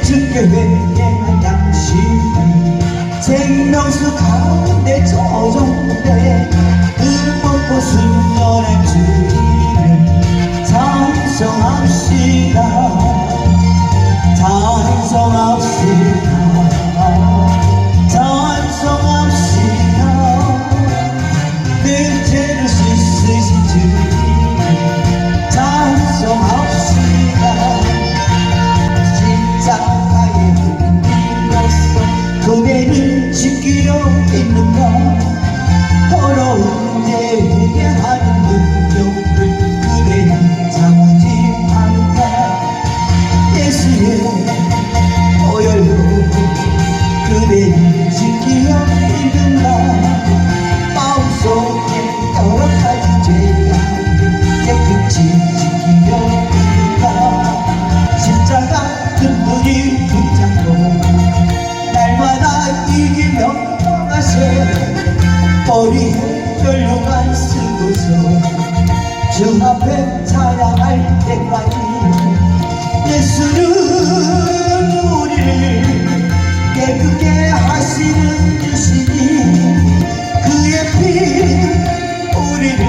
증거회의 양심이 생명수 가운데 젖었네. 흠없고 순전한 주님을 찬송합시다. 찬송합시다. 찬송합시다. 내 죄를 씻으신 주님 찬송합시다. 십자가의 불로써 그대를 지키려 있는가. 더러운 죄에게 하는 능력을 그대는 참지 않다. 예수의 보혈로 그대를 지키려 있는가. 마음속에 여러 가지 죄악을 깨끗이 지키려 있는가. 십자가 눈물이 붙잡고 날마다 이기며 떠나세. 머리에 연료만 쓰고서 주 앞에 찬양할 때까지 예수는 우리를 깨끗게 하시는 주시니 그의 피 우리를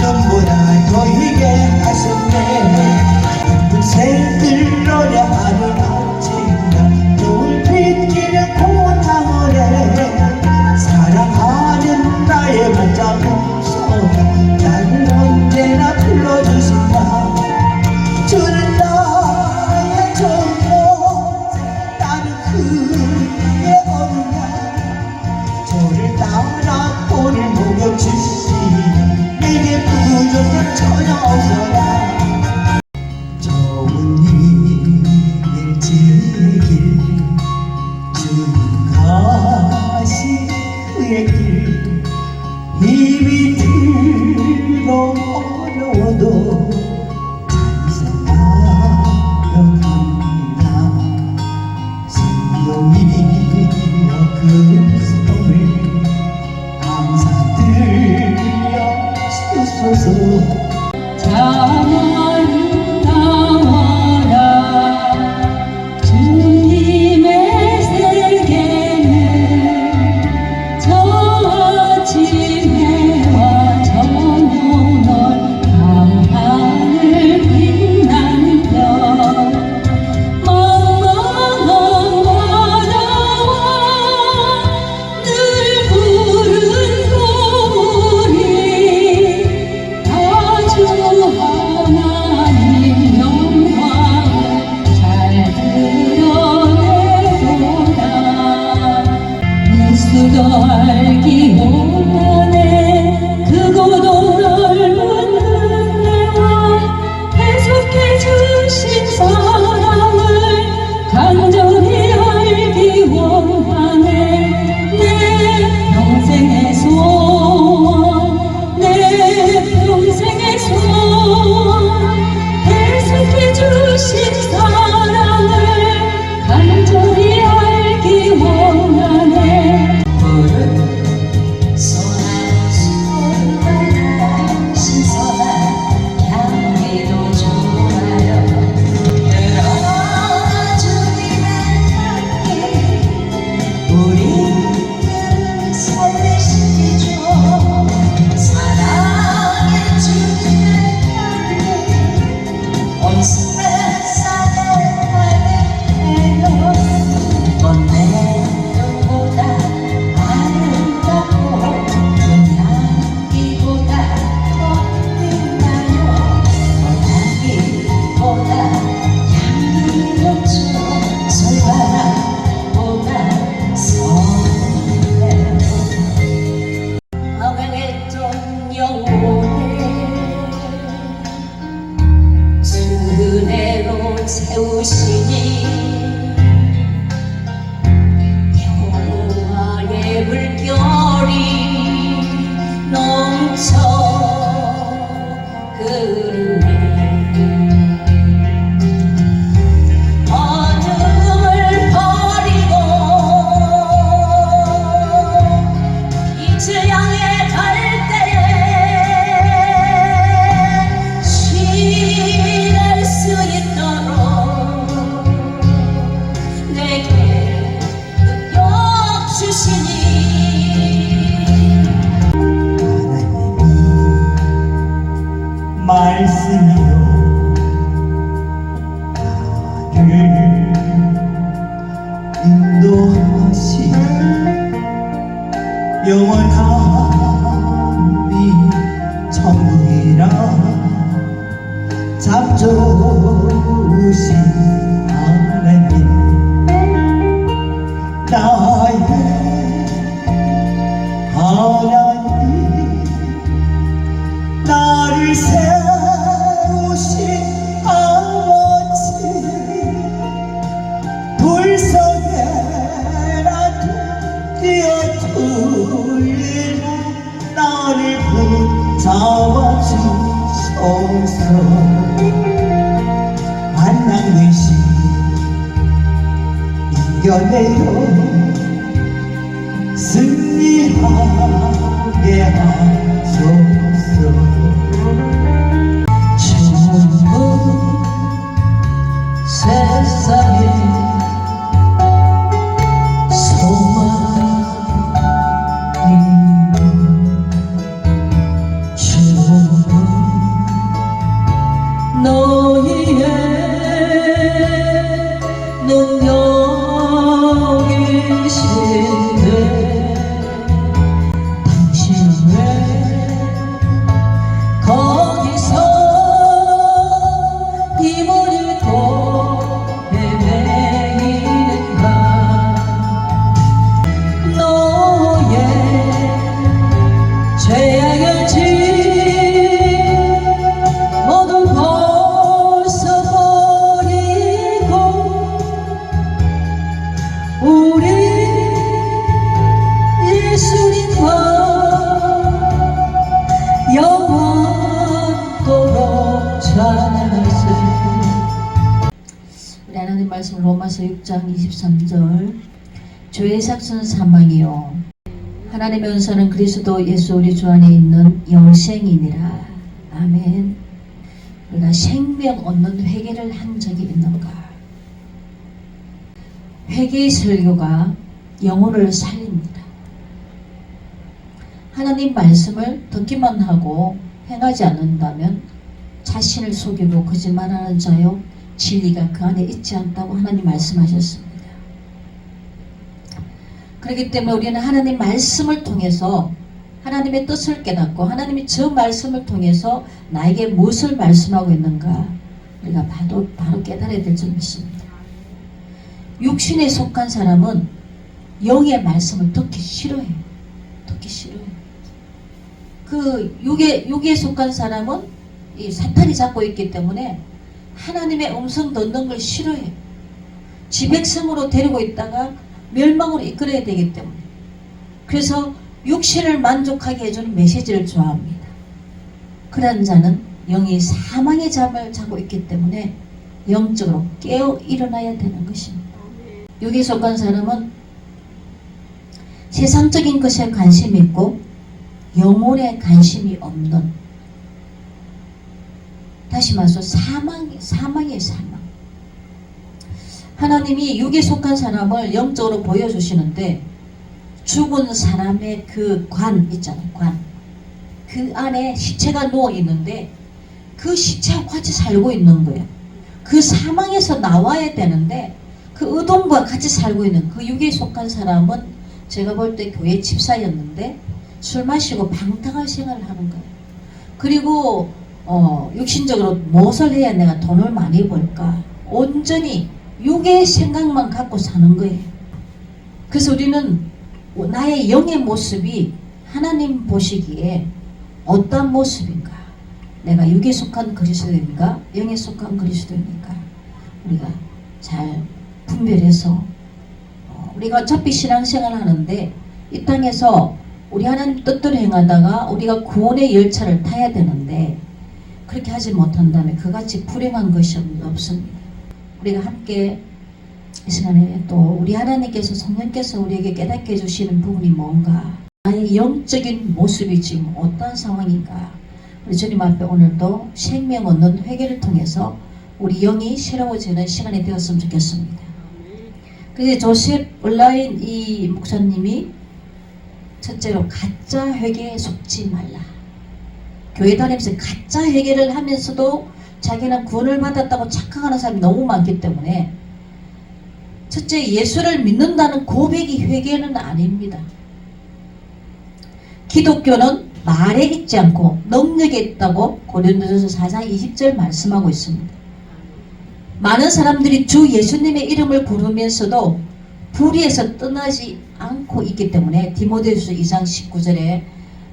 눈보다 더 희게 하셨네. 새들 노래 하는 아침이라 눈을 빗기는 고탕을 해. 사랑하는 나의 반짝음소 나를 언제나 불러주신다. 주는 나의 전부 나는 그의 어느 날 저를 따라 보를 목욕주시니 내게 부족한 전혀 없어라. 좋은 일을 지길 주님 가신 그의 길 입이 들어 어려워도 찬송하려 합니다. 성령이여 그 성을 감사드려 주소서. 말씀이요 나를 인도하시네 영원함이 천국이라 잡조으신 하나님 나의 하나님 나를 세우신 아버지 불 속에라도 뛰어들리라 나를 붙잡아 주소서 만난 외식 이겨내요 승리하게 하소서 전부 세상에 소망이 전부 너희의 능력이신데 당신 왜 거기서 힘을 잃고 헤매이는가 너의 죄악을 모두 벗어버리고 우리 예수님과 영원토록 찬양하세. 우리 하나님 말씀 로마서 6장 23절 죄의 삭은 사망이요 하나님의 은사는 그리스도 예수 우리 주 안에 있는 영생이니라. 아멘. 우리가 생명 얻는 회개를 한 적이 있는가? 회개의 설교가 영혼을 살립니다. 하나님 말씀을 듣기만 하고 행하지 않는다면 자신을 속이고 거짓말하는 자요 진리가 그 안에 있지 않다고 하나님 말씀하셨습니다. 그렇기 때문에 우리는 하나님 말씀을 통해서 하나님의 뜻을 깨닫고 하나님이 저 말씀을 통해서 나에게 무엇을 말씀하고 있는가 우리가 바로 깨달아야 될 점이 있습니다. 육신에 속한 사람은 영의 말씀을 듣기 싫어해요. 듣기 싫어해요. 그 육에 속한 사람은 이 사탄이 잡고 있기 때문에 하나님의 음성 듣는 걸 싫어해요. 지백성으로 데리고 있다가 멸망으로 이끌어야 되기 때문에. 그래서 육신을 만족하게 해주는 메시지를 좋아합니다. 그런 자는 영이 사망의 잠을 자고 있기 때문에 영적으로 깨어 일어나야 되는 것입니다. 육에 속한 사람은 세상적인 것에 관심이 있고 영혼에 관심이 없는, 다시 말해서 사망의 사망. 하나님이 육에 속한 사람을 영적으로 보여주시는데 죽은 사람의 그 관 있잖아요. 관. 그 안에 시체가 누워 있는데 그 시체와 같이 살고 있는 거예요. 그 사망에서 나와야 되는데 그 어둠과 같이 살고 있는 그 육에 속한 사람은 제가 볼 때 교회 집사였는데 술 마시고 방탕한 생활을 하는 거예요. 그리고 육신적으로 무엇을 해야 내가 돈을 많이 벌까? 온전히 육의 생각만 갖고 사는 거예요. 그래서 우리는 나의 영의 모습이 하나님 보시기에 어떤 모습인가? 내가 육에 속한 그리스도인가? 영에 속한 그리스도인가? 우리가 잘 분별해서 우리가 어차피 신앙생활을 하는데 이 땅에서 우리 하나님 뜻대로 행하다가 우리가 구원의 열차를 타야 되는데 그렇게 하지 못한다면 그같이 불행한 것이 없습니다. 우리가 함께 이 시간에 또 우리 하나님께서 성령께서 우리에게 깨닫게 해주시는 부분이 뭔가, 나의 영적인 모습이 지금 어떤 상황인가, 우리 주님 앞에 오늘도 생명 얻는 회개를 통해서 우리 영이 새로워지는 시간이 되었으면 좋겠습니다. 그래서 조셉 얼라인 이 목사님이 첫째로 가짜 회개에 속지 말라. 교회 다니면서 가짜 회개를 하면서도 자기는 구원을 받았다고 착각하는 사람이 너무 많기 때문에 첫째, 예수를 믿는다는 고백이 회개는 아닙니다. 기독교는 말에 있지 않고 능력에 있다고 고린도전서 4장 20절 말씀하고 있습니다. 많은 사람들이 주 예수님의 이름을 부르면서도 불의에서 떠나지 않고 있기 때문에 디모데후서 2장 19절에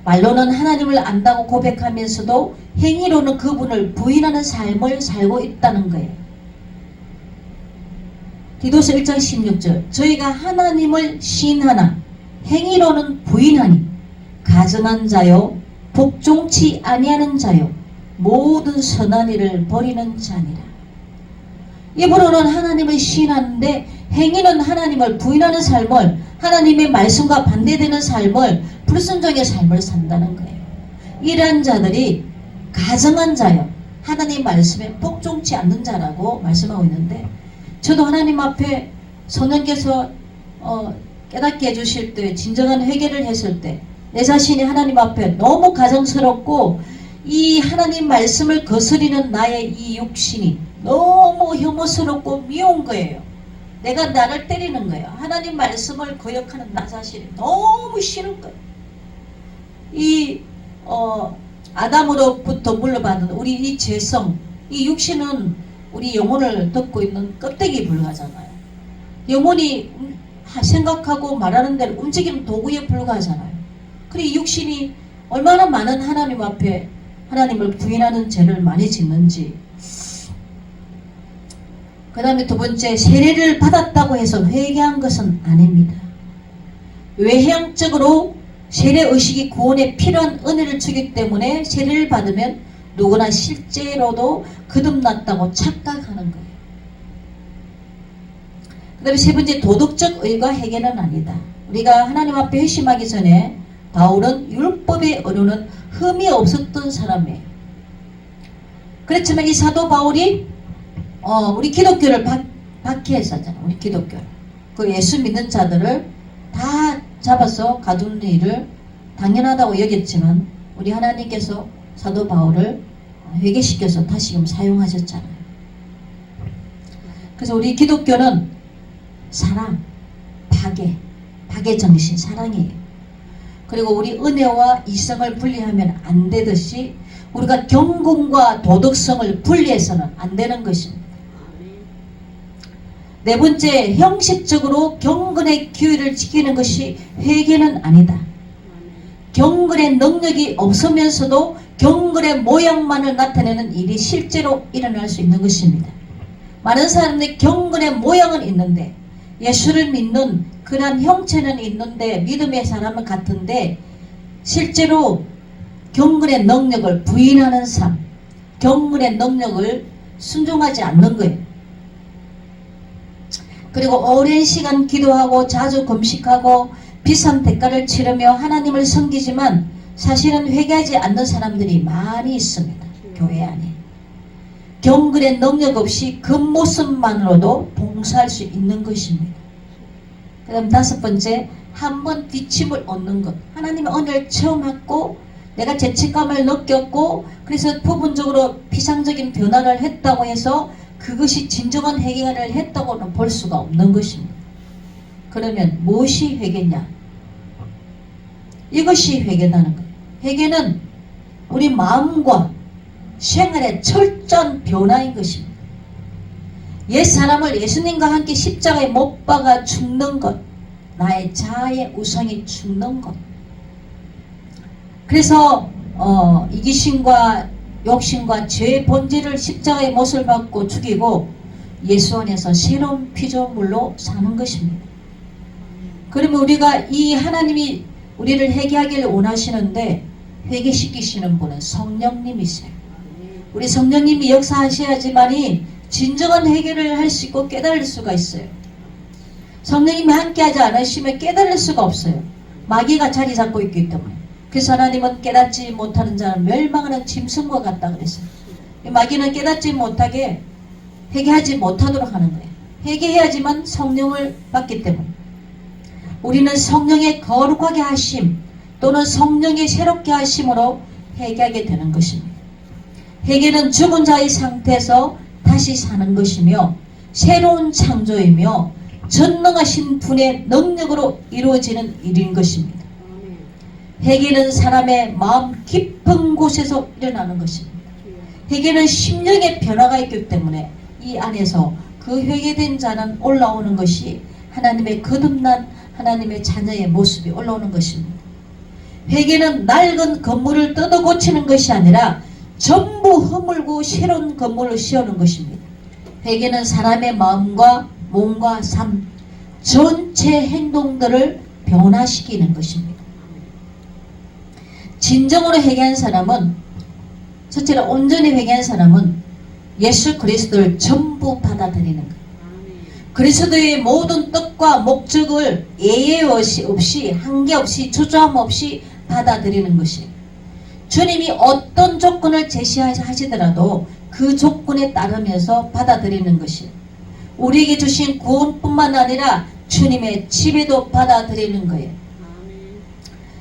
말로는 하나님을 안다고 고백하면서도 행위로는 그분을 부인하는 삶을 살고 있다는 거예요. 디도서 1장 16절 저희가 하나님을 시인하나 행위로는 부인하니 가증한 자요 복종치 아니하는 자요 모든 선한 일을 버리는 자니라. 입으로는 하나님을 시인하는데 행위는 하나님을 부인하는 삶을, 하나님의 말씀과 반대되는 삶을, 불순종의 삶을 산다는 거예요. 이러한 자들이 가증한 자요 하나님 말씀에 복종치 않는 자라고 말씀하고 있는데, 저도 하나님 앞에 성령께서 깨닫게 해주실 때, 진정한 회개를 했을 때 내 자신이 하나님 앞에 너무 가정스럽고 이 하나님 말씀을 거스리는 나의 이 육신이 너무 혐오스럽고 미운 거예요. 내가 나를 때리는 거예요. 하나님 말씀을 거역하는 나 자신이 너무 싫은 거예요. 이 아담으로부터 물려받은 우리 이 죄성, 이 육신은 우리 영혼을 덮고 있는 껍데기에 불과하잖아요. 영혼이 생각하고 말하는 대로 움직이는 도구에 불과하잖아요. 그리고 이 육신이 얼마나 많은 하나님 앞에 하나님을 부인하는 죄를 많이 짓는지. 그 다음에 두 번째, 세례를 받았다고 해서 회개한 것은 아닙니다. 외형적으로 세례의식이 구원에 필요한 은혜를 주기 때문에 세례를 받으면 누구나 실제로도 거듭났다고 착각하는 거예요. 그 다음에 세 번째, 도덕적 의가 회개는 아니다. 우리가 하나님 앞에 회심하기 전에 바울은 율법의 어류는 흠이 없었던 사람이에요. 그렇지만 이 사도 바울이 우리 기독교를 박해했었잖아요. 우리 기독교. 그 예수 믿는 자들을 다 잡아서 가두는 일을 당연하다고 여겼지만 우리 하나님께서 사도 바울을 회개시켜서 다시금 사용하셨잖아요. 그래서 우리 기독교는 사랑, 박애 정신, 사랑이에요. 그리고 우리 은혜와 이성을 분리하면 안 되듯이 우리가 경건과 도덕성을 분리해서는 안 되는 것입니다. 네 번째, 형식적으로 경건의 규율을 지키는 것이 회개는 아니다. 경건의 능력이 없으면서도 경건의 모양만을 나타내는 일이 실제로 일어날 수 있는 것입니다. 많은 사람들이 경건의 모양은 있는데 예수를 믿는 그런 형체는 있는데 믿음의 사람은 같은데 실제로 경건의 능력을 부인하는 삶, 경건의 능력을 순종하지 않는 거예요. 그리고 오랜 시간 기도하고 자주 금식하고 비싼 대가를 치르며 하나님을 섬기지만 사실은 회개하지 않는 사람들이 많이 있습니다. 교회 안에. 경건의 능력 없이 겉모습만으로도 봉사할 수 있는 것입니다. 그 다음 다섯 번째, 한번 뒤침을 얻는 것. 하나님의 은혜를 처음 받고 내가 죄책감을 느꼈고 그래서 부분적으로 피상적인 변화를 했다고 해서 그것이 진정한 회개를 했다고는 볼 수가 없는 것입니다. 그러면 무엇이 회개냐? 이것이 회개라는 거예요. 회개는 우리 마음과 생활의 철저한 변화인 것입니다. 옛사람을 예수님과 함께 십자가에 못 박아 죽는 것, 나의 자아의 우상이 죽는 것. 그래서 이기심과 욕심과 죄의 본질을 십자가의 못을 받고 죽이고 예수 안에서 새로운 피조물로 사는 것입니다. 그러면 우리가 이 하나님이 우리를 회개하기를 원하시는데 회개시키시는 분은 성령님이세요. 우리 성령님이 역사하셔야지만이 진정한 회개를 할 수 있고 깨달을 수가 있어요. 성령님이 함께하지 않으시면 깨달을 수가 없어요. 마귀가 자리 잡고 있기 때문에. 그래서 하나님은 깨닫지 못하는 자는 멸망하는 짐승과 같다 그랬어요. 마귀는 깨닫지 못하게 회개하지 못하도록 하는 거예요. 회개해야지만 성령을 받기 때문에. 우리는 성령의 거룩하게 하심 또는 성령의 새롭게 하심으로 회개하게 되는 것입니다. 회개는 죽은 자의 상태에서 다시 사는 것이며 새로운 창조이며 전능하신 분의 능력으로 이루어지는 일인 것입니다. 회개는 사람의 마음 깊은 곳에서 일어나는 것입니다. 회개는 심령의 변화가 있기 때문에 이 안에서 그 회개된 자는 올라오는 것이 하나님의 거듭난 하나님의 자녀의 모습이 올라오는 것입니다. 회개는 낡은 건물을 뜯어 고치는 것이 아니라 전부 허물고 새로운 건물을 씌우는 것입니다. 회개는 사람의 마음과 몸과 삶 전체 행동들을 변화시키는 것입니다. 진정으로 회개한 사람은, 첫째로 온전히 회개한 사람은 예수 그리스도를 전부 받아들이는 거예요. 그리스도의 모든 뜻과 목적을 예외 없이 한계 없이 주저함 없이 받아들이는 것이에요. 주님이 어떤 조건을 제시하시더라도 그 조건에 따르면서 받아들이는 것이에요. 우리에게 주신 구원뿐만 아니라 주님의 지배도 받아들이는 거예요.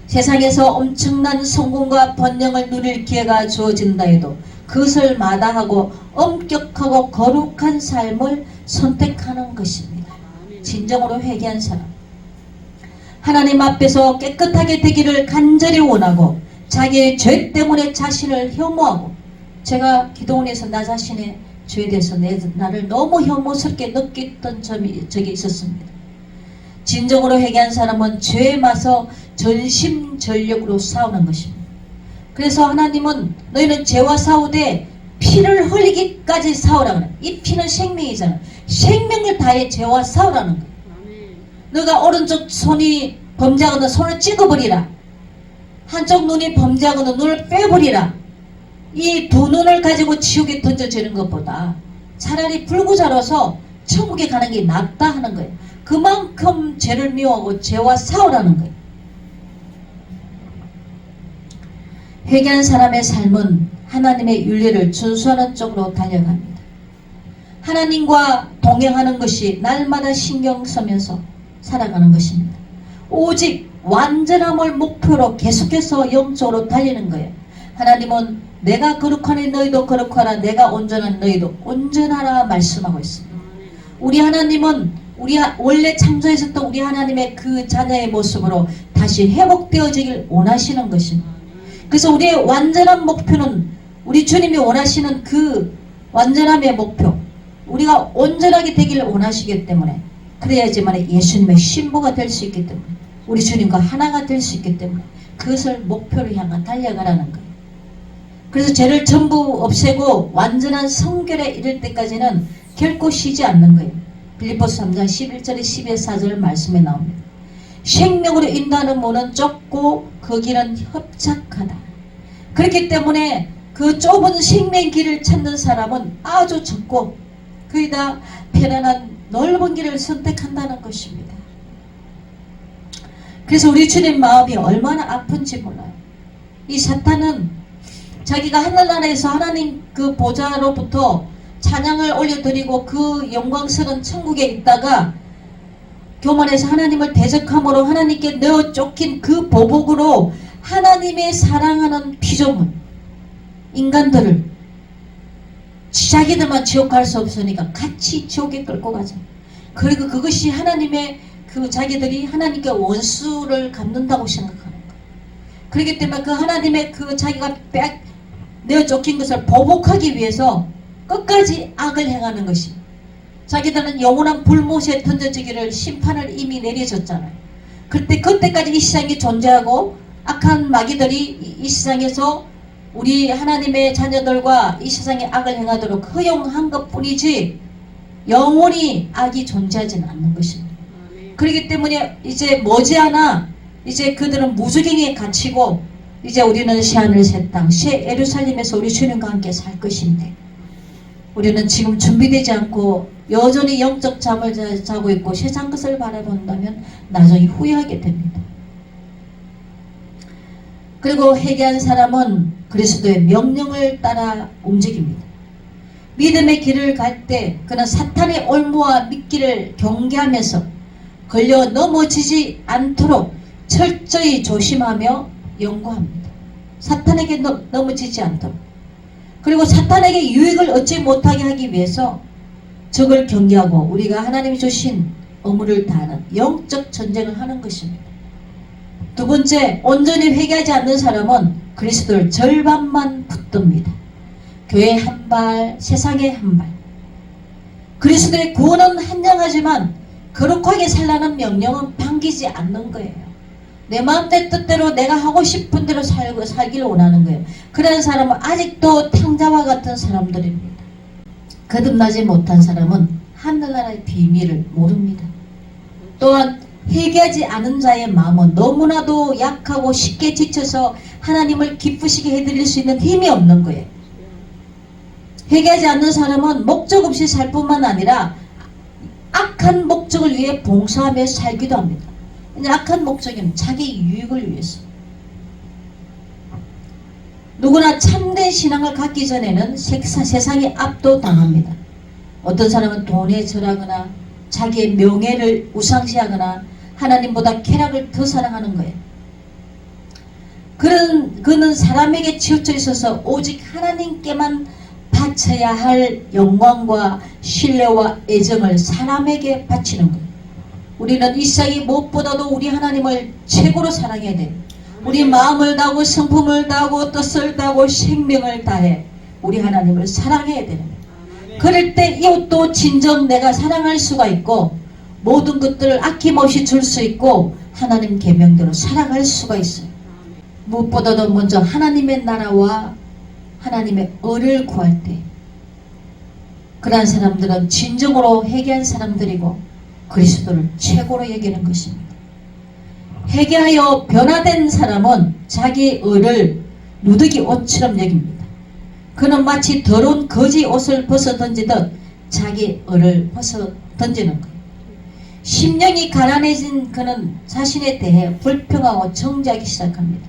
세상에서 엄청난 성공과 번영을 누릴 기회가 주어진다 해도 그것을 마다하고 엄격하고 거룩한 삶을 선택하는 것입니다. 진정으로 회개한 사람, 하나님 앞에서 깨끗하게 되기를 간절히 원하고 자기의 죄 때문에 자신을 혐오하고, 제가 기도원에서 나 자신의 죄에 대해서 나를 너무 혐오스럽게 느꼈던 적이 있었습니다. 진정으로 회개한 사람은 죄에 맞서 전심전력으로 싸우는 것입니다. 그래서 하나님은 너희는 죄와 싸우되 피를 흘리기까지 싸우라 그래. 이 피는 생명이잖아. 생명을 다해 죄와 싸우라는 거야. 너가 오른쪽 손이 범죄하거든 손을 찍어버리라. 한쪽 눈이 범죄하거든 눈을 빼버리라. 이 두 눈을 가지고 지옥에 던져지는 것보다 차라리 불구자로서 천국에 가는 게 낫다 하는 거예요. 그만큼 죄를 미워하고 죄와 싸우라는 거예요. 회개한 사람의 삶은 하나님의 윤리를 준수하는 쪽으로 달려갑니다. 하나님과 동행하는 것이 날마다 신경 쓰면서 살아가는 것입니다. 오직 완전함을 목표로 계속해서 영적으로 달리는 거예요. 하나님은 내가 거룩하니 너희도 거룩하라, 내가 온전한 너희도 온전하라 말씀하고 있습니다. 우리 하나님은 우리 원래 창조했었던 우리 하나님의 그 자녀의 모습으로 다시 회복되어지길 원하시는 것입니다. 그래서 우리의 완전한 목표는 우리 주님이 원하시는 그 완전함의 목표, 우리가 온전하게 되기를 원하시기 때문에, 그래야지만 예수님의 신부가 될 수 있기 때문에, 우리 주님과 하나가 될 수 있기 때문에 그것을 목표로 향한 달려가라는 거예요. 그래서 죄를 전부 없애고 완전한 성결에 이를 때까지는 결코 쉬지 않는 거예요. 빌립보서 3장 11절에 12절 말씀에 나옵니다. 생명으로 인도하는 문은 좁고 그 길은 협착하다. 그렇기 때문에 그 좁은 생명 길을 찾는 사람은 아주 적고 거의 다 편안한 넓은 길을 선택한다는 것입니다. 그래서 우리 주님 마음이 얼마나 아픈지 몰라요. 이 사탄은 자기가 하늘나라에서 하나님 그 보좌로부터 찬양을 올려드리고 그 영광스러운 천국에 있다가 교만해서 하나님을 대적함으로 하나님께 내어 쫓긴 그 보복으로 하나님의 사랑하는 피조물 인간들을 자기들만 지옥 갈 수 없으니까 같이 지옥에 끌고 가자. 그리고 그것이 하나님의 그 자기들이 하나님께 원수를 갚는다고 생각하는 거예요. 그렇기 때문에 그 하나님의 그 자기가 내어 쫓긴 것을 보복하기 위해서 끝까지 악을 행하는 것이, 자기들은 영원한 불못에 던져지기를 심판을 이미 내려졌잖아요. 그때까지 이 세상이 존재하고 악한 마귀들이 이 세상에서 우리 하나님의 자녀들과 이 세상에 악을 행하도록 허용한 것 뿐이지 영원히 악이 존재하지는 않는 것입니다. 그렇기 때문에 이제 머지않아 이제 그들은 무주경에 갇히고 이제 우리는 새하늘 새 땅 새 예루살렘에서 우리 주님과 함께 살 것인데, 우리는 지금 준비되지 않고 여전히 영적 잠을 자고 있고 세상 것을 바라본다면 나중에 후회하게 됩니다. 그리고 회개한 사람은 그리스도의 명령을 따라 움직입니다. 믿음의 길을 갈 때 그는 사탄의 올무와 미끼를 경계하면서 걸려 넘어지지 않도록 철저히 조심하며 연구합니다. 사탄에게 넘어지지 않도록, 그리고 사탄에게 유익을 얻지 못하게 하기 위해서 적을 경계하고 우리가 하나님이 주신 의무를 다하는 영적 전쟁을 하는 것입니다. 두 번째, 온전히 회개하지 않는 사람은 그리스도를 절반만 붙듭니다. 교회 한 발, 세상에 한 발. 그리스도의 구원은 한정하지만 거룩하게 살라는 명령은 반기지 않는 거예요. 내 마음대 뜻대로 내가 하고 싶은 대로 살기를 원하는 거예요. 그런 사람은 아직도 탕자와 같은 사람들입니다. 거듭나지 못한 사람은 하늘나라의 비밀을 모릅니다. 또한 회개하지 않은 자의 마음은 너무나도 약하고 쉽게 지쳐서 하나님을 기쁘시게 해드릴 수 있는 힘이 없는 거예요. 회개하지 않는 사람은 목적 없이 살 뿐만 아니라 악한 목적을 위해 봉사하며 살기도 합니다. 악한 목적은 자기 유익을 위해서. 누구나 참된 신앙을 갖기 전에는 세상에 압도당합니다. 어떤 사람은 돈에 절하거나 자기의 명예를 우상시하거나 하나님보다 쾌락을 더 사랑하는 거예요. 그는 사람에게 치우쳐 있어서 오직 하나님께만 바쳐야 할 영광과 신뢰와 애정을 사람에게 바치는 거예요. 우리는 이 세상이 무엇보다도 우리 하나님을 최고로 사랑해야 돼요. 우리 마음을 다하고 성품을 다하고 뜻을 다하고 생명을 다해 우리 하나님을 사랑해야 되는 거예요. 그럴 때 이웃도 진정 내가 사랑할 수가 있고 모든 것들을 아낌없이 줄 수 있고 하나님 계명대로 살아갈 수가 있어요. 무엇보다도 먼저 하나님의 나라와 하나님의 의를 구할 때 그러한 사람들은 진정으로 회개한 사람들이고 그리스도를 최고로 여기는 것입니다. 회개하여 변화된 사람은 자기 의를 누더기 옷처럼 여깁니다. 그는 마치 더러운 거지 옷을 벗어 던지듯 자기 의를 벗어 던지는 거예요. 심령이 가난해진 그는 자신에 대해 불평하고 정죄하기 시작합니다.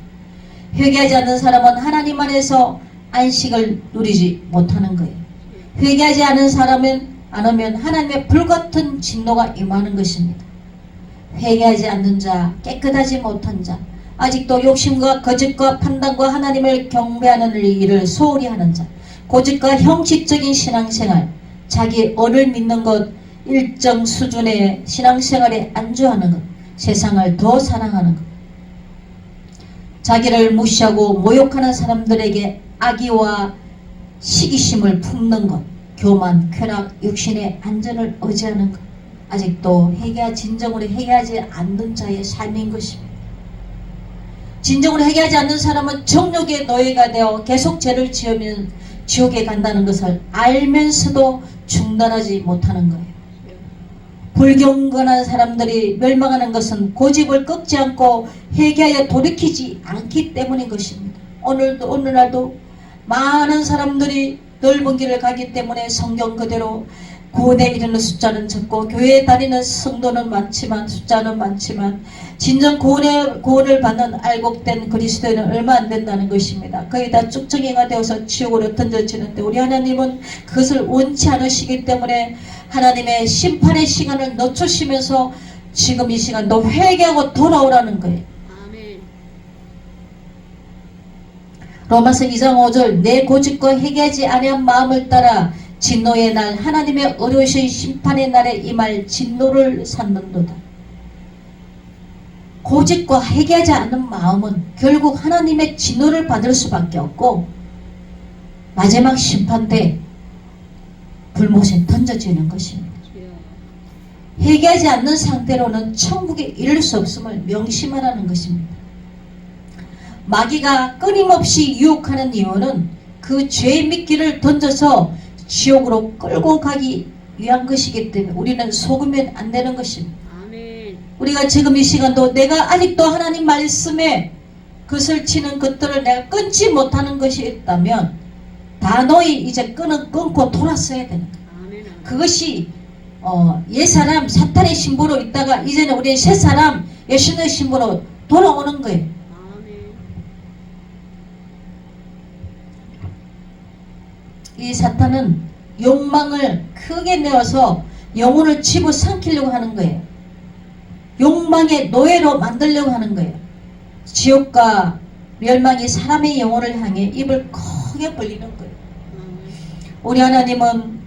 회개하지 않는 사람은 하나님 안에서 안식을 누리지 못하는 거예요. 회개하지 않은 사람은 않으면 하나님의 불같은 진노가 임하는 것입니다. 회개하지 않는 자, 깨끗하지 못한 자, 아직도 욕심과 거짓과 판단과 하나님을 경배하는 일을 소홀히 하는 자, 고집과 형식적인 신앙생활, 자기 언을 믿는 것, 일정 수준의 신앙생활에 안주하는 것, 세상을 더 사랑하는 것, 자기를 무시하고 모욕하는 사람들에게 악의와 시기심을 품는 것, 교만, 쾌락, 육신의 안전을 의지하는 것, 아직도 진정으로 회개하지 않는 자의 삶인 것입니다. 진정으로 회개하지 않는 사람은 정욕의 노예가 되어 계속 죄를 지으면 지옥에 간다는 것을 알면서도 중단하지 못하는 거예요. 불경건한 사람들이 멸망하는 것은 고집을 꺾지 않고 회개하여 돌이키지 않기 때문인 것입니다. 오늘날도 많은 사람들이 넓은 길을 가기 때문에 성경 그대로 구원에 이르는 숫자는 적고 교회에 다니는 성도는 많지만 숫자는 많지만 진정 구원을 받는 알곡된 그리스도인은 얼마 안 된다는 것입니다. 거의 다 쭉정이가 되어서 지옥으로 던져지는데 우리 하나님은 그것을 원치 않으시기 때문에 하나님의 심판의 시간을 늦추시면서 지금 이 시간도 회개하고 돌아오라는 거예요. 아멘. 로마서 2장 5절 내 고집과 회개하지 아니한 마음을 따라 진노의 날 하나님의 어려우신 심판의 날에 임할 진노를 삼는도다. 고집과 회개하지 않는 마음은 결국 하나님의 진노를 받을 수밖에 없고 마지막 심판 때 불못에 던져지는 것입니다. 회개하지 않는 상태로는 천국에 이를 수 없음을 명심하라는 것입니다. 마귀가 끊임없이 유혹하는 이유는 그 죄의 미끼를 던져서 지옥으로 끌고 가기 위한 것이기 때문에 우리는 속으면 안 되는 것입니다. 아멘. 우리가 지금 이 시간도 내가 아직도 하나님 말씀에 것을 치는 것들을 내가 끊지 못하는 것이 있다면 단호히 이제 끊고 돌았어야 되는 거예요. 아멘. 그것이 옛사람 사탄의 신부로 있다가 이제는 우리 새사람 예수의 신부로 돌아오는 거예요. 아멘. 이 사탄은 욕망을 크게 내어서 영혼을 집어삼키려고 하는 거예요. 욕망의 노예로 만들려고 하는 거예요. 지옥과 멸망이 사람의 영혼을 향해 입을 크게 벌리는 거예요. 우리 하나님은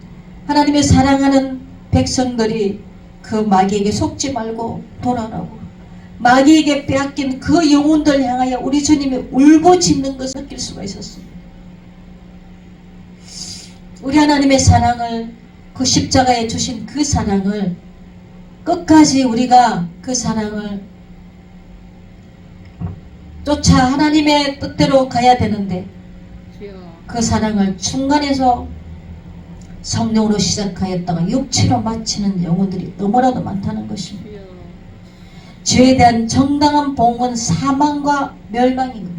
하나님의 사랑하는 백성들이 그 마귀에게 속지 말고 돌아라고, 마귀에게 빼앗긴 그 영혼들 향하여 우리 주님이 울부짖는 것을 느낄 수가 있었습니다. 우리 하나님의 사랑을, 그 십자가에 주신 그 사랑을 끝까지 우리가 그 사랑을 쫓아 하나님의 뜻대로 가야 되는데, 그 사랑을 중간에서 성령으로 시작하였다가 육체로 마치는 영혼들이 너무나도 많다는 것입니다. 죄에 대한 정당한 봉은 사망과 멸망입니다.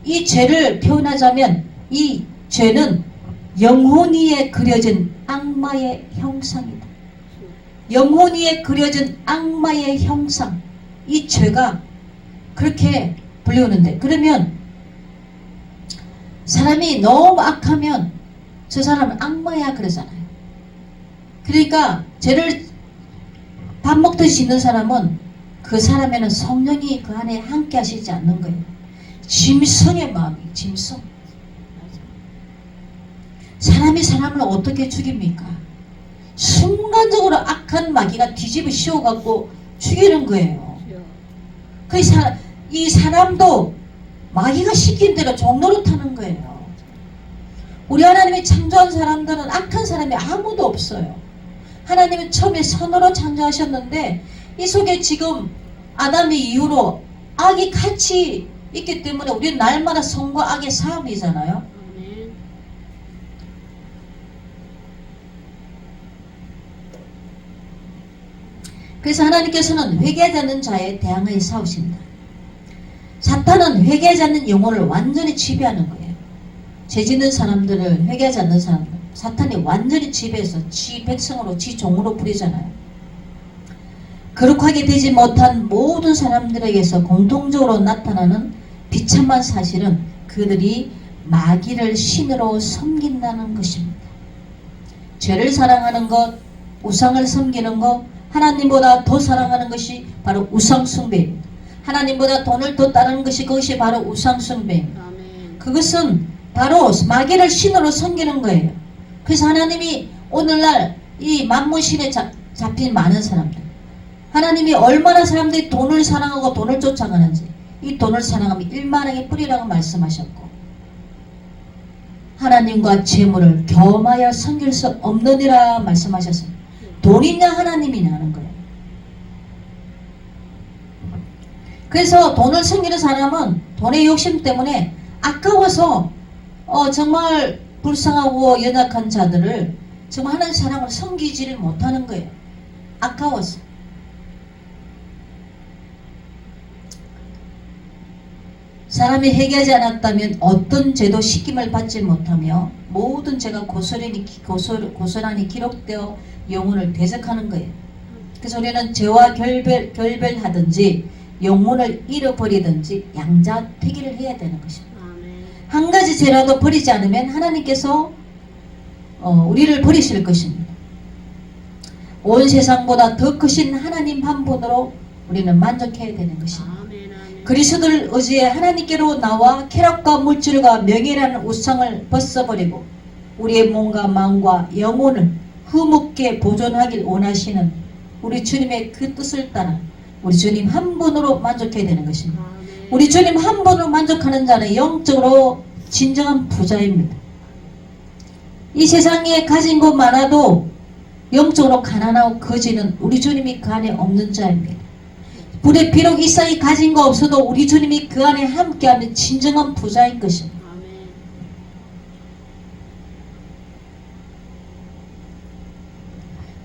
이 죄를 표현하자면 이 죄는 영혼 위에 그려진 악마의 형상이다. 영혼 위에 그려진 악마의 형상, 이 죄가 그렇게 불리우는데, 그러면 사람이 너무 악하면 저 사람은 악마야 그러잖아요. 그러니까 죄를 밥 먹듯이 있는 사람은 그 사람에는 성령이 그 안에 함께 하시지 않는 거예요. 짐승의 마음이, 짐승. 사람이 사람을 어떻게 죽입니까? 순간적으로 악한 마귀가 뒤집어 씌워갖고 죽이는 거예요. 이 사람도 마귀가 시킨 대로 종노릇하는 거예요. 우리 하나님이 창조한 사람들은 악한 사람이 아무도 없어요. 하나님은 처음에 선으로 창조하셨는데 이 속에 지금 아담의 이후로 악이 같이 있기 때문에 우리는 날마다 선과 악의 싸움이잖아요. 그래서 하나님께서는 회개하지 않는 자에 대항하여 싸우십니다. 사탄은 회개하지 않는 영혼을 완전히 지배하는 거예요. 죄 짓는 사람들을, 회개하지 않는 사람들, 사탄이 완전히 지배해서 지 백성으로, 지 종으로 부리잖아요. 거룩하게 되지 못한 모든 사람들에게서 공통적으로 나타나는 비참한 사실은 그들이 마귀를 신으로 섬긴다는 것입니다. 죄를 사랑하는 것, 우상을 섬기는 것, 하나님보다 더 사랑하는 것이 바로 우상숭배입니다. 하나님보다 돈을 더 따르는 것이, 그것이 바로 우상숭배입니다. 그것은 바로 마귀를 신으로 섬기는 거예요. 그래서 하나님이 오늘날 이 만문신에 잡힌 많은 사람들, 하나님이 얼마나 사람들이 돈을 사랑하고 돈을 쫓아가는지, 이 돈을 사랑하면 일만하게 뿌리라고 말씀하셨고, 하나님과 재물을 겸하여 섬길 수 없느니라 말씀하셨습니다. 돈이냐 하나님이냐 하는 거예요. 그래서 돈을 섬기는 사람은 돈의 욕심 때문에 아까워서 정말 불쌍하고 연약한 자들을 정말 하나님 사랑으로 섬기지를 못하는 거예요. 아까워서. 사람이 회개하지 않았다면 어떤 죄도 식김을 받지 못하며 모든 죄가 고스란히 기록되어 영혼을 대적하는 거예요. 그래서 우리는 죄와 결별하든지 영혼을 잃어버리든지 양자택일을 해야 되는 것입니다. 한 가지 죄라도 버리지 않으면 하나님께서 우리를 버리실 것입니다. 온 세상보다 더 크신 하나님 한 분으로 우리는 만족해야 되는 것입니다. 그리스도를 의지해 하나님께로 나와 쾌락과 물질과 명예라는 우상을 벗어버리고 우리의 몸과 마음과 영혼을 흐뭇게 보존하길 원하시는 우리 주님의 그 뜻을 따라 우리 주님 한 분으로 만족해야 되는 것입니다. 우리 주님 한 분으로 만족하는 자는 영적으로 진정한 부자입니다. 이 세상에 가진 것 많아도 영적으로 가난하고 거지는 우리 주님이 그 안에 없는 자입니다. 비록 이 세상에 가진 거 없어도 우리 주님이 그 안에 함께하면 진정한 부자인 것입니다.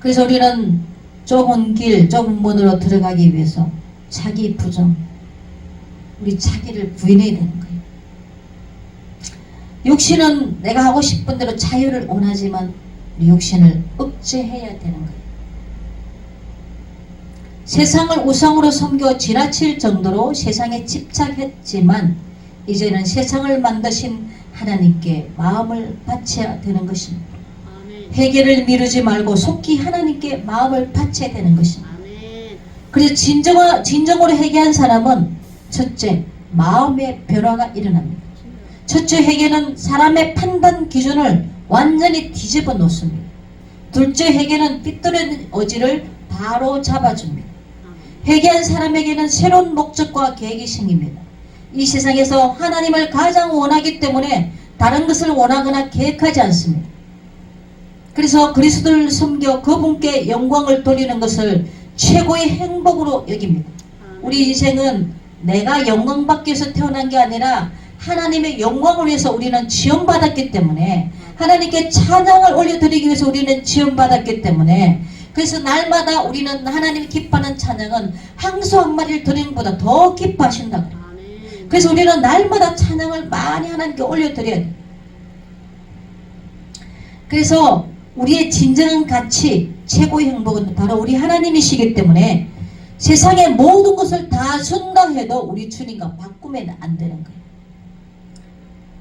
그래서 우리는 좁은 길, 좁은 문으로 들어가기 위해서 자기 부정, 우리 자기를 부인해야 되는 거예요. 육신은 내가 하고 싶은 대로 자유를 원하지만 우리 육신을 억제해야 되는 거예요. 세상을 우상으로 섬겨 지나칠 정도로 세상에 집착했지만 이제는 세상을 만드신 하나님께 마음을 바쳐야 되는 것입니다. 회개를 미루지 말고 속히 하나님께 마음을 바쳐야 되는 것입니다. 그래서 진정으로 회개한 사람은 첫째, 마음의 변화가 일어납니다. 첫째 회개는 사람의 판단 기준을 완전히 뒤집어 놓습니다. 둘째 회개는 삐뚤어진 의지를 바로 잡아줍니다. 회개한 사람에게는 새로운 목적과 계획이 생깁니다. 이 세상에서 하나님을 가장 원하기 때문에 다른 것을 원하거나 계획하지 않습니다. 그래서 그리스도를 섬겨 그분께 영광을 돌리는 것을 최고의 행복으로 여깁니다. 우리 인생은 내가 영광받기 위해서 태어난 게 아니라 하나님의 영광을 위해서 우리는 지원받았기 때문에, 하나님께 찬양을 올려드리기 위해서 우리는 지원받았기 때문에, 그래서 날마다 우리는 하나님이 기뻐하는 찬양은 항소 한 마리를 드리는 것보다 더 기뻐하신다. 그래서 우리는 날마다 찬양을 많이 하나님께 올려드려야 돼요. 그래서 우리의 진정한 가치, 최고의 행복은 바로 우리 하나님이시기 때문에 세상의 모든 것을 다 준다 해도 우리 주님과 바꾸면 안 되는 거예요.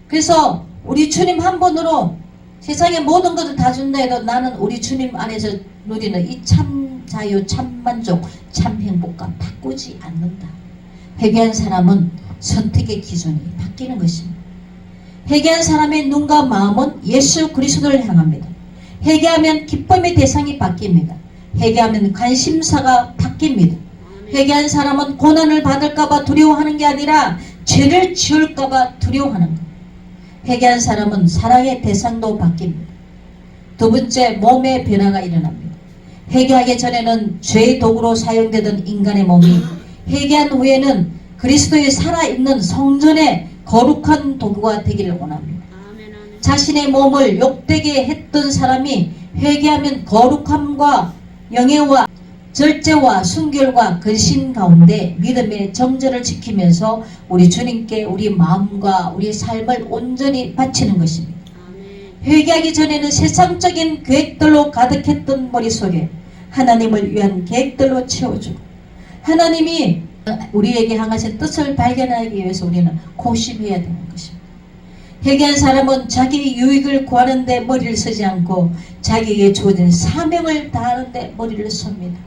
그래서 우리 주님 한 분으로 세상의 모든 것을 다 준다 해도 나는 우리 주님 안에서 누리는 이 참 자유, 참 만족, 참 행복과 바꾸지 않는다. 회개한 사람은 선택의 기준이 바뀌는 것입니다. 회개한 사람의 눈과 마음은 예수 그리스도를 향합니다. 회개하면 기쁨의 대상이 바뀝니다. 회개하면 관심사가 바뀝니다. 회개한 사람은 고난을 받을까봐 두려워하는 게 아니라 죄를 지을까봐 두려워하는 것. 회개한 사람은 사랑의 대상도 바뀝니다. 두 번째, 몸의 변화가 일어납니다. 회개하기 전에는 죄의 도구로 사용되던 인간의 몸이 회개한 후에는 그리스도의 살아있는 성전의 거룩한 도구가 되기를 원합니다. 자신의 몸을 욕되게 했던 사람이 회개하면 거룩함과 영예와 절제와 순결과 근신 가운데 믿음의 정절을 지키면서 우리 주님께 우리 마음과 우리 삶을 온전히 바치는 것입니다. 회개하기 전에는 세상적인 계획들로 가득했던 머릿속에 하나님을 위한 계획들로 채워주고, 하나님이 우리에게 향하신 뜻을 발견하기 위해서 우리는 고심해야 되는 것입니다. 회개한 사람은 자기 유익을 구하는 데 머리를 쓰지 않고 자기에게 주어진 사명을 다하는 데 머리를 씁니다.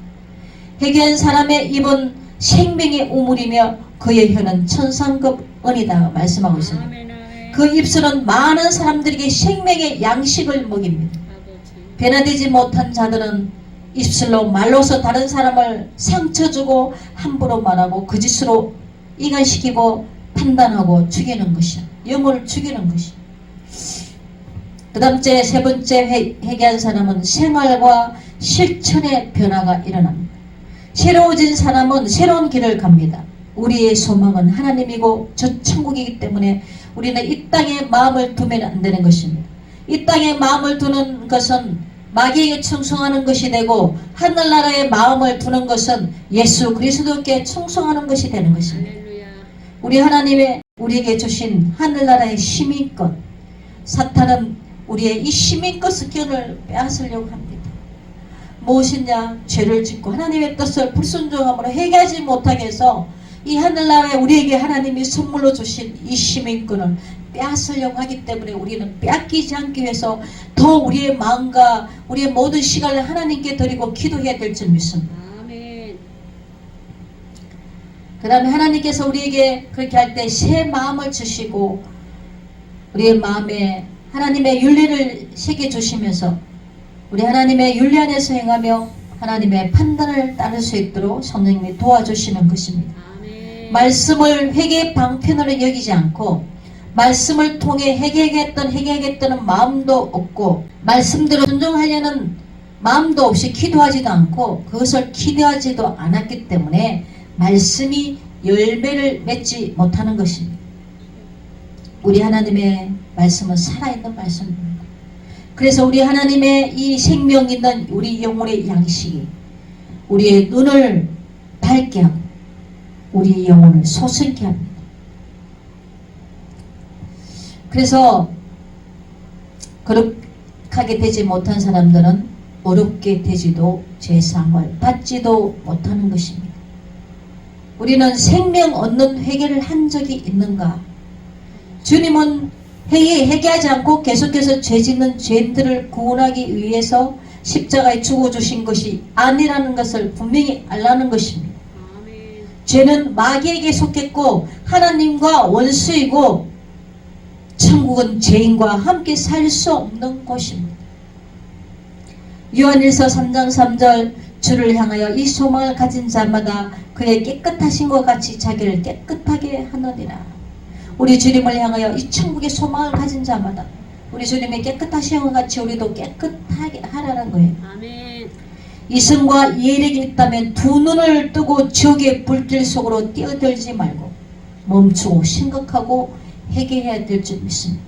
회개한 사람의 입은 생명의 우물이며 그의 혀는 천상급 은이다 말씀하고 있습니다. 그 입술은 많은 사람들에게 생명의 양식을 먹입니다. 변화되지 못한 자들은 입술로 말로서 다른 사람을 상처주고 함부로 말하고 거짓으로 이간시키고 판단하고 죽이는 것이야. 영혼을 죽이는 것이야. 그 다음째 세 번째 회개한 사람은 생활과 실천의 변화가 일어납니다. 새로워진 사람은 새로운 길을 갑니다. 우리의 소망은 하나님이고 저 천국이기 때문에 우리는 이 땅에 마음을 두면 안 되는 것입니다. 이 땅에 마음을 두는 것은 마귀에게 충성하는 것이 되고, 하늘나라에 마음을 두는 것은 예수 그리스도께 충성하는 것이 되는 것입니다. 우리 하나님의 우리에게 주신 하늘나라의 시민권, 사탄은 우리의 이 시민권 스권을 빼앗으려고 합니다. 무엇이냐? 죄를 짓고 하나님의 뜻을 불순종함으로 회개하지 못하게 해서 이 하늘나라에 우리에게 하나님이 선물로 주신 이 시민권을 빼앗으려고 하기 때문에 우리는 빼앗기지 않기 위해서 더 우리의 마음과 우리의 모든 시간을 하나님께 드리고 기도해야 될 줄 믿습니다. 그 다음에 하나님께서 우리에게 그렇게 할 때 새 마음을 주시고 우리의 마음에 하나님의 윤리를 새겨주시면서 우리 하나님의 윤리 안에서 행하며 하나님의 판단을 따를 수 있도록 성령님이 도와주시는 것입니다. 말씀을 회개의 방편으로 여기지 않고 말씀을 통해 회개하겠다는 마음도 없고 말씀대로 순종하려는 마음도 없이 기도하지도 않고 그것을 기대하지도 않았기 때문에 말씀이 열매를 맺지 못하는 것입니다. 우리 하나님의 말씀은 살아있는 말씀입니다. 그래서 우리 하나님의 이 생명 있는 우리 영혼의 양식이 우리의 눈을 밝게 하고 우리 영혼을 소생케 합니다. 그래서 거룩하게 되지 못한 사람들은 어렵게 되지도 죄사함을 받지도 못하는 것입니다. 우리는 생명 얻는 회개를 한 적이 있는가? 주님은 회개하지 않고 계속해서 죄짓는 죄인들을 구원하기 위해서 십자가에 죽어주신 것이 아니라는 것을 분명히 알라는 것입니다. 죄는 마귀에게 속했고 하나님과 원수이고 천국은 죄인과 함께 살 수 없는 곳입니다. 요한일서 3장 3절 주를 향하여 이 소망을 가진 자마다 그의 깨끗하심과 같이 자기를 깨끗하게 하느니라. 우리 주님을 향하여 이 천국의 소망을 가진 자마다 우리 주님의 깨끗하심과 같이 우리도 깨끗하게 하라는 거예요. 아멘. 이성과 예력이 있다면 두 눈을 뜨고 지옥의 불길 속으로 뛰어들지 말고 멈추고 생각하고 회개해야 될 줄 믿습니다.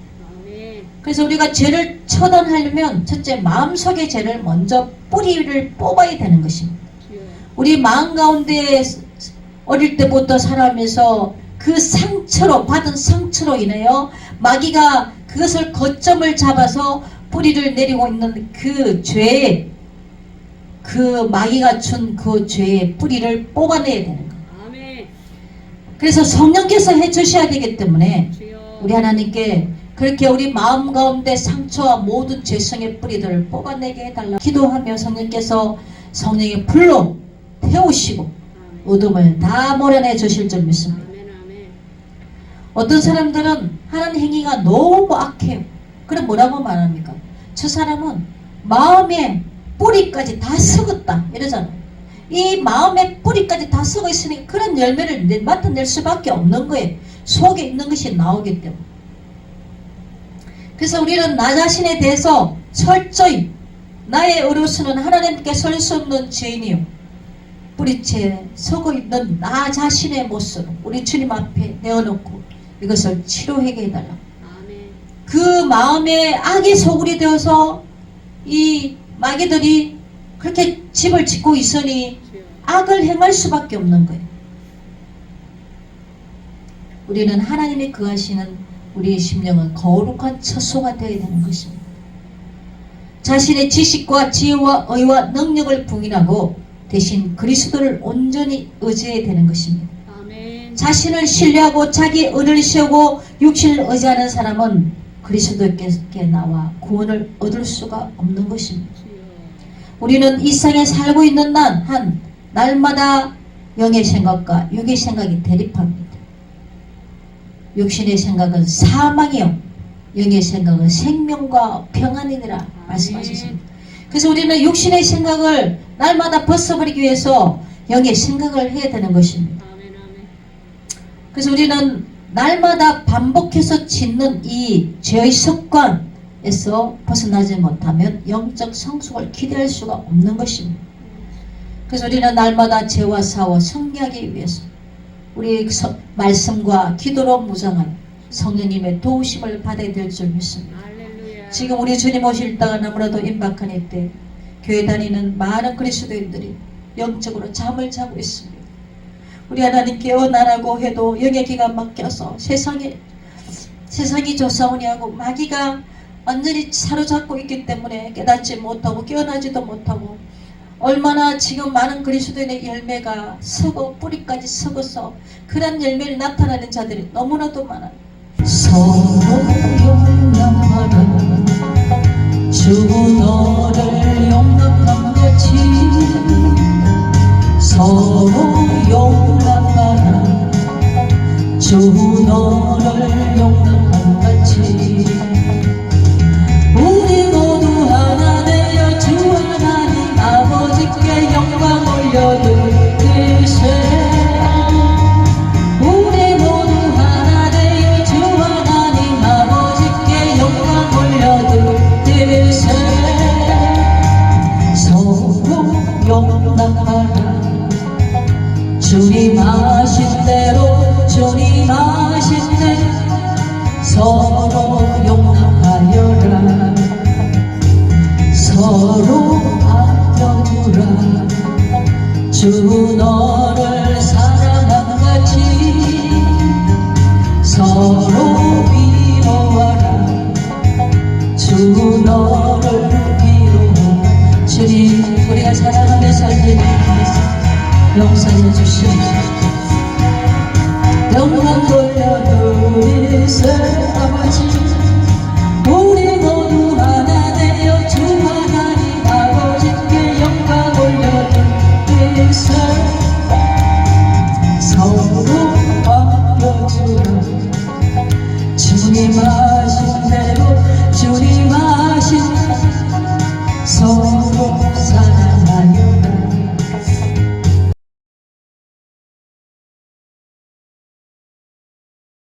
아멘. 그래서 우리가 죄를 처단하려면 첫째 마음속의 죄를 먼저 뿌리를 뽑아야 되는 것입니다. 주여. 우리 마음 가운데 어릴 때부터 살아가면서 그 상처로 받은 상처로 인하여 마귀가 그것을 거점을 잡아서 뿌리를 내리고 있는 그 죄에 그 마귀가 준 그 죄의 뿌리를 뽑아내야 되는 거예요. 아멘. 그래서 성령께서 해주셔야 되기 때문에 주여. 우리 하나님께 그렇게 우리 마음 가운데 상처와 모든 죄성의 뿌리들을 뽑아내게 해달라 기도하며 성령께서 성령의 불로 태우시고 아멘. 어둠을 다 몰아내 주실 줄 믿습니다. 아멘. 아멘. 어떤 사람들은 하는 행위가 너무 악해요. 그럼 뭐라고 말합니까? 저 사람은 마음의 뿌리까지 다 썩었다 이러잖아요. 이 마음의 뿌리까지 다 썩어 있으니까 그런 열매를 맡아낼 수밖에 없는 거예요. 속에 있는 것이 나오기 때문에. 그래서 우리는 나 자신에 대해서 철저히 나의 의로서는 하나님께 설 수 없는 죄인이요 뿌리채 썩어 있는 나 자신의 모습을 우리 주님 앞에 내어놓고 이것을 치료하게 해달라. 아멘. 그 마음에 악의 소굴이 되어서 이 마귀들이 그렇게 집을 짓고 있으니 주여. 악을 행할 수밖에 없는 거예요. 우리는 하나님이 거하시는 우리의 심령은 거룩한 처소가 되어야 되는 것입니다. 자신의 지식과 지혜와 의와 능력을 부인하고 대신 그리스도를 온전히 의지해야 되는 것입니다. 아멘. 자신을 신뢰하고 자기 의를 세우고 육신을 의지하는 사람은 그리스도께 나와 구원을 얻을 수가 없는 것입니다. 주여. 우리는 이 세상에 살고 있는 한 날마다 영의 생각과 육의 생각이 대립합니다. 육신의 생각은 사망이요 영의 생각은 생명과 평안이니라 말씀하셨습니다. 그래서 우리는 육신의 생각을 날마다 벗어버리기 위해서 영의 생각을 해야 되는 것입니다. 아멘. 아멘. 그래서 우리는 날마다 반복해서 짓는 이 죄의 습관에서 벗어나지 못하면 영적 성숙을 기대할 수가 없는 것입니다. 그래서 우리는 날마다 죄와 싸워 승리하기 위해서 우리 말씀과 기도로 무장하여 성령님의 도우심을 받아야 될 줄 믿습니다. 할렐루야. 지금 우리 주님 오실 때가 너무나도 임박한 이때 교회 다니는 많은 그리스도인들이 영적으로 잠을 자고 있습니다. 우리 하나님께 언하라고 해도 영의 기가 막혀서 세상이 조사오냐고 마귀가 완전히 사로잡고 있기 때문에 깨닫지 못하고 깨어나지도 못하고 얼마나 지금 많은 그리스도인의 열매가 썩어 뿌리까지 썩어서 그런 열매를 나타나는 자들이 너무나도 많아요. 서로 용납하라 주 너를 용납한 같이 서로 용납하라 주 너를 용납한 같이 우리 모두 하나 되어 주 하나님 아버지께 영광 올려드리세 우리 모두 하나 되어 주 하나님 아버지께 영광 올려드리세 서로 용납하라 주님 하신 대로 주님 하신 대로 서로 용납하여라 서로 아껴주라 주 너를 사랑한 같이 서로 위로하라 주 너를 위로하라 주님 우리가 사랑하며 살리는 용서해 주시옵소서 영광 돌려드리세 아버지 우리 모두 하나 되어 주 하나님 아버지께 영광 올려드리세 말씀하신 대로 주님